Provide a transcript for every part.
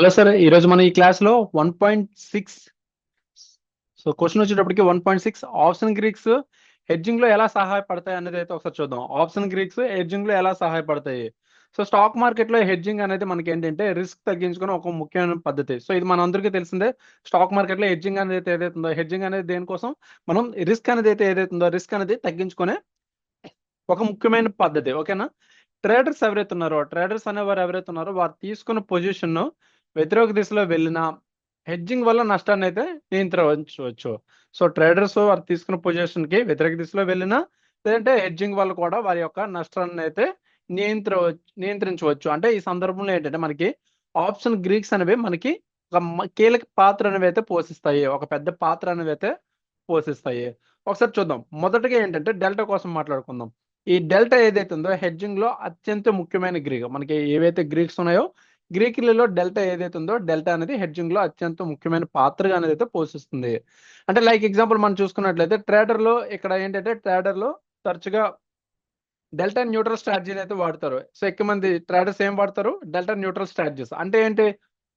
Hello sir, ఈరోజు మనం ఈ క్లాస్లో 1.6 క్వశ్చన్ వచ్చేటప్పటికి 1.6 ఆప్షన్ గ్రీక్స్ హెడ్జింగ్ లో ఎలా సహాయపడతాయి అనేది అయితే ఒకసారి చూద్దాం. ఆప్షన్ గ్రీక్స్ హెడ్జింగ్ లో ఎలా సహాయపడతాయి? స్టాక్ మార్కెట్ లో హెడ్జింగ్ అనేది మనకి ఏంటంటే రిస్క్ తగ్గించుకునే ఒక ముఖ్యమైన పద్ధతి. ఇది మన అందరికీ తెలిసిందే. స్టాక్ మార్కెట్ లో హెడ్జింగ్ అనేది ఏదైతుందో, హెడ్జింగ్ అనేది దేనికోసం? మనం రిస్క్ అనేది ఏదైతుందో రిస్క్ అనేది తగ్గించుకునే ఒక ముఖ్యమైన పద్ధతి. ఓకేనా? ట్రేడర్స్ ఎవరైతే ఉన్నారో, ట్రేడర్స్ అనేవారు ఎవరైతే ఉన్నారో వారు తీసుకున్న పొజిషన్ వ్యతిరేక దిశలో వెళ్ళిన హెడ్జింగ్ వల్ల నష్టాన్ని అయితే నియంత్రించవచ్చు. ట్రేడర్స్ వారు తీసుకున్న పొజిషన్ కి వ్యతిరేక దిశలో వెళ్ళినా, లేదంటే హెడ్జింగ్ వల్ల కూడా వారి యొక్క నష్టాన్ని అయితే నియంత్రించవచ్చు. అంటే ఈ సందర్భంలో ఏంటంటే మనకి ఆప్షన్ గ్రీక్స్ అనేవి మనకి ఒక కీలక పాత్ర అనేవి అయితే పోషిస్తాయి. ఒక పెద్ద పాత్ర అనేవి అయితే పోషిస్తాయి. ఒకసారి చూద్దాం. మొదటగా ఏంటంటే డెల్టా కోసం మాట్లాడుకుందాం. ఈ డెల్టా ఏదైతే ఉందో హెడ్జింగ్ లో అత్యంత ముఖ్యమైన గ్రీక్. మనకి ఏవైతే గ్రీక్స్ ఉన్నాయో గ్రీకులలో డెల్టా ఏదైతే ఉందో డెల్టా అనేది హెడ్జింగ్ లో అత్యంత ముఖ్యమైన పాత్రగా అనేది అయితే పోషిస్తుంది. అంటే లైక్ ఎగ్జాంపుల్ మనం చూసుకున్నట్లయితే ట్రేడర్ లో ఇక్కడ ఏంటంటే ట్రేడర్ లో తరచుగా డెల్టా న్యూట్రల్ స్ట్రాటజీని అయితే వాడతారు. ఎక్కువ మంది ట్రేడర్స్ ఏం వాడతారు? Delta neutral strategies. అంటే ఏంటి?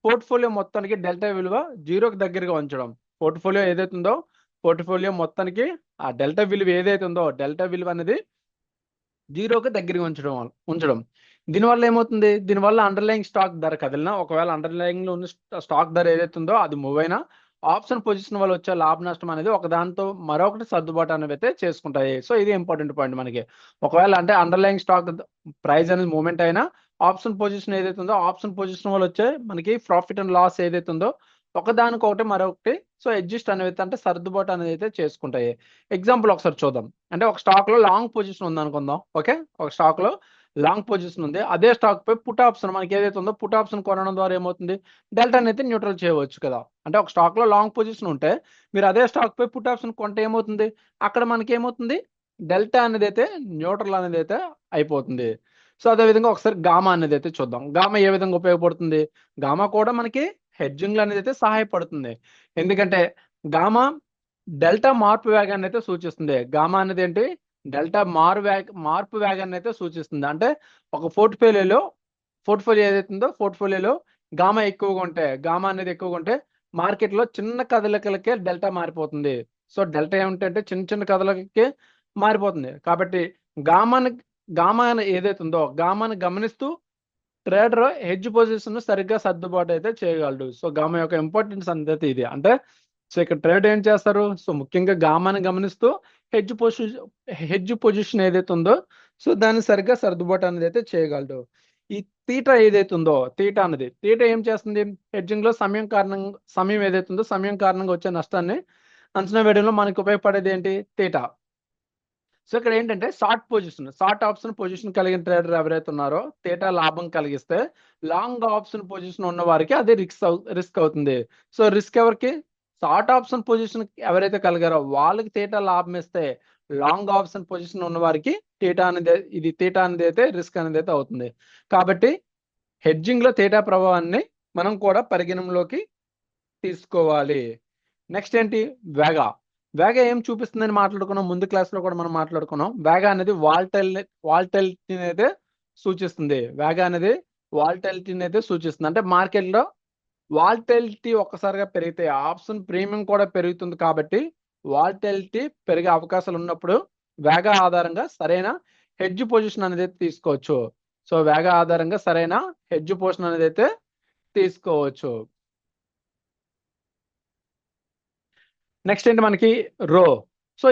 పోర్ట్ఫోలియో మొత్తానికి డెల్టా విలువ జీరోకి దగ్గరగా ఉంచడం. పోర్ట్ఫోలియో ఏదైతే ఉందో పోర్ట్ఫోలియో మొత్తానికి ఆ డెల్టా విలువ ఏదైతే ఉందో డెల్టా విలువ అనేది జీరోకి దగ్గరగా ఉంచడం. దీనివల్ల ఏమవుతుంది? దీనివల్ల అండర్లైయింగ్ స్టాక్ ధర కదిలినా, ఒకవేళ అండర్లైయింగ్ లో ఉన్న స్టాక్ ధర ఏదైతే ఉందో అది మూవ్ అయినా, ఆప్షన్ పొజిషన్ వల్ల వచ్చే లాభ నష్టం అనేది ఒకదానితో మరొకటి సర్దుబాటు అనేవి అయితే చేసుకుంటాయి. ఇది ఇంపార్టెంట్ పాయింట్ మనకి. ఒకవేళ అంటే అండర్లైయింగ్ స్టాక్ ప్రైస్ అనేది మూవ్మెంట్ అయినా, ఆప్షన్ పొజిషన్ ఏదైతే ఉందో ఆప్షన్ పొజిషన్ వల్ల వచ్చే మనకి ప్రాఫిట్ అండ్ లాస్ ఏదైతే ఉందో ఒకదానికొకటి మరొకటి అడ్జస్ట్ అనేది అంటే సర్దుబాటు అనేది అయితే చేసుకుంటాయి. ఎగ్జాంపుల్ ఒకసారి చూద్దాం. అంటే ఒక స్టాక్ లో లాంగ్ పొజిషన్ ఉంది అనుకుందాం. ఓకే, ఒక స్టాక్ లో లాంగ్ పొజిషన్ ఉంది. అదే స్టాక్ పై పుట్ ఆప్షన్ మనకి ఏదైతే ఉందో పుట్ ఆప్షన్ కొనడం ద్వారా ఏమవుతుంది? డెల్టా అనేది న్యూట్రల్ చేయవచ్చు కదా. అంటే ఒక స్టాక్ లో లాంగ్ పొజిషన్ ఉంటే మీరు అదే స్టాక్ పై పుట్ ఆప్షన్ కొంటే ఏమవుతుంది? అక్కడ మనకి ఏమవుతుంది? డెల్టా అనేది అయితే న్యూట్రల్ అనేది అయితే అయిపోతుంది. అదే విధంగా ఒకసారి గామా అనేది అయితే చూద్దాం. గామా ఏ విధంగా ఉపయోగపడుతుంది? గామా కూడా మనకి హెడ్జింగ్ అనేది అయితే సహాయపడుతుంది. ఎందుకంటే గామా డెల్టా మార్పు వేగాన్ని అయితే సూచిస్తుంది. గామా అనేది ఏంటి? డెల్టా మార్పు వేగాన్ని అయితే సూచిస్తుంది. అంటే ఒక పోర్ట్ఫోలియో ఏదైతే ఉందో పోర్ట్ఫోలియోలో గామా అనేది ఎక్కువగా ఉంటే మార్కెట్ లో చిన్న కదలికలకే డెల్టా మారిపోతుంది. డెల్టా ఏమిటంటే చిన్న చిన్న కదలికలకే మారిపోతుంది. కాబట్టి గామాని గామా ఏదైతే ఉందో గామాని గమనిస్తూ ట్రేడర్ హెడ్జ్ పొజిషన్ సరిగ్గా సర్దుబాటు అయితే చేయగలడు. గామా యొక్క ఇంపార్టెన్స్ అనేది ఇది. అంటే ఇక్కడ ట్రేడ్ ఏం చేస్తారు? ముఖ్యంగా గామాని గమనిస్తూ హెడ్జ్ పొజిషన్ ఏదైతే ఉందో దాన్ని సరిగ్గా సర్దుబాటు అనేది అయితే చేయగలడు. ఈ తీటా ఏదైతే ఉందో తీటా ఏం చేస్తుంది? హెడ్జింగ్ లో సమయం ఏదైతే ఉందో సమయం కారణంగా వచ్చే నష్టాన్ని అంచనా వేయడంలో మనకు ఉపయోగపడేది ఏంటి? తీటా. ఇక్కడ ఏంటంటే షార్ట్ ఆప్షన్ పొజిషన్ కలిగిన ట్రేడర్ ఎవరైతే ఉన్నారో తీటా లాభం కలిగిస్తే, లాంగ్ ఆప్షన్ పొజిషన్ ఉన్న వారికి అది రిస్క్ అవుతుంది. రిస్క్ ఎవరికి? షార్ట్ ఆప్షన్ పొజిషన్ ఎవరైతే కలిగారో వాళ్ళకి తీటా లాభం ఇస్తే, లాంగ్ ఆప్షన్ పొజిషన్ ఉన్న వారికి తీటా అనేది అయితే రిస్క్ అనేది అయితే అవుతుంది. కాబట్టి హెడ్జింగ్ లో తీటా ప్రభావాన్ని మనం కూడా పరిగణనలోకి తీసుకోవాలి. నెక్స్ట్ ఏంటి? వేగా ఏం చూపిస్తుందని మాట్లాడుకున్నాం. ముందు క్లాస్ లో కూడా మనం మాట్లాడుకున్నాం. వేగా అనేది వాల్టైలిటీని అయితే సూచిస్తుంది. వేగా అనేది వాల్టైలిటీని అయితే సూచిస్తుంది. అంటే మార్కెట్ లో వాల్టైలిటీ ఒక్కసారిగా పెరిగితే ఆప్షన్ ప్రీమియం కూడా పెరుగుతుంది. కాబట్టి వాల్టైలిటీ పెరిగే అవకాశాలు ఉన్నప్పుడు వేగా ఆధారంగా సరైన హెడ్జ్ పొజిషన్ అనేది తీసుకోవచ్చు. వేగా ఆధారంగా సరైన హెడ్జ్ పొజిషన్ అనేది అయితే తీసుకోవచ్చు. నెక్స్ట్ ఏంటి మనకి? రో.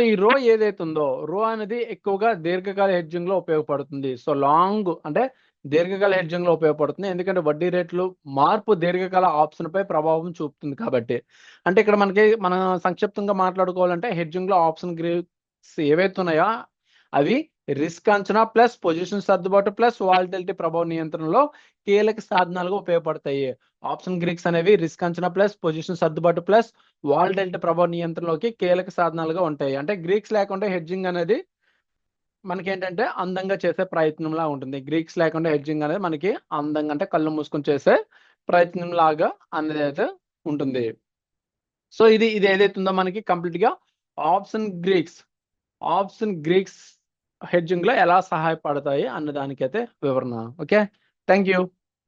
ఈ రో ఏదైతే ఉందో రో అనేది ఎక్కువగా దీర్ఘకాల హెడ్జింగ్ లో ఉపయోగపడుతుంది. లాంగ్ అంటే దీర్ఘకాల హెడ్జింగ్ లో ఉపయోగపడుతుంది. ఎందుకంటే వడ్డీ రేట్లు మార్పు దీర్ఘకాల ఆప్షన్ పై ప్రభావం చూపుతుంది కాబట్టి. అంటే ఇక్కడ మనం సంక్షిప్తంగా మాట్లాడుకోవాలంటే హెడ్జింగ్ లో ఆప్షన్ గ్రీక్స్ ఏవైతే ఉన్నాయో అవి రిస్క్ అంచనా ప్లస్ పొజిషన్ సర్దుబాటు ప్లస్ వాలిటిలిటీ ప్రభావ నియంత్రణలో కీలక సాధనాలుగా ఉపయోగపడతాయి. ఆప్షన్ గ్రీక్స్ అనేవి రిస్క్ అంచనా ప్లస్ పొజిషన్ సర్దుబాటు ప్లస్ వాలిటిలిటీ ప్రభావ నియంత్రణలోకి కీలక సాధనాలుగా ఉంటాయి. అంటే గ్రీక్స్ లేకుండా హెడ్జింగ్ అనేది మనకేంటంటే అందంగా చేసే ప్రయత్నంలా ఉంటుంది. గ్రీక్స్ లేకుండా హెడ్జింగ్ అనేది మనకి అందంగా అంటే కళ్ళు మూసుకొని చేసే ప్రయత్నం లాగా అనేది అయితే ఉంటుంది. ఇది ఏదైతే ఉందో మనకి కంప్లీట్ గా ఆప్షన్ గ్రీక్స్ హెడ్జింగ్ లో ఎలా సహాయపడతాయి అన్న దానికైతే వివరణ. Okay, thank you.